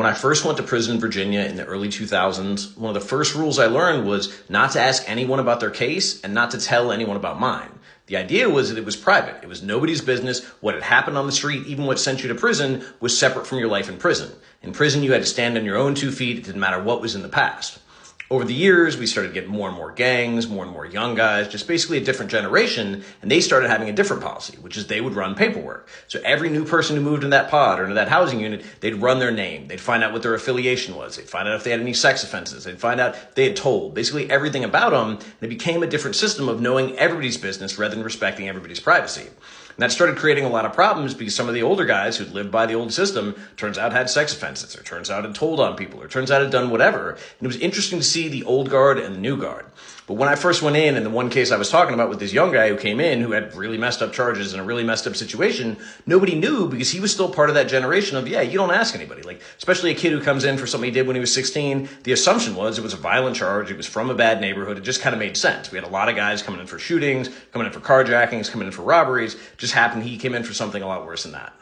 When I first went to prison in Virginia in the early 2000s, one of the first rules I learned was not to ask anyone about their case and not to tell anyone about mine. The idea was that it was private. It was nobody's business. What had happened on the street, even what sent you to prison, was separate from your life in prison. In prison, you had to stand on your own 2 feet. It didn't matter what was in the past. Over the years, we started getting more and more gangs, more and more young guys, just basically a different generation, and they started having a different policy, which is they would run paperwork. So every new person who moved in that pod or into that housing unit, they'd run their name. They'd find out what their affiliation was. They'd find out if they had any sex offenses. They'd find out if they had told. Basically everything about them. And it became a different system of knowing everybody's business rather than respecting everybody's privacy. And that started creating a lot of problems because some of the older guys who'd lived by the old system turns out had sex offenses, or turns out had told on people, or turns out had done whatever. And it was interesting to see the old guard and the new guard. But when I first went in the one case I was talking about with this young guy who came in who had really messed up charges in a really messed up situation, nobody knew because he was still part of that generation of, you don't ask anybody. Like, especially a kid who comes in for something he did when he was 16, the assumption was it was a violent charge. It was from a bad neighborhood. It just kind of made sense. We had a lot of guys coming in for shootings, coming in for carjackings, coming in for robberies. It just happened he came in for something a lot worse than that.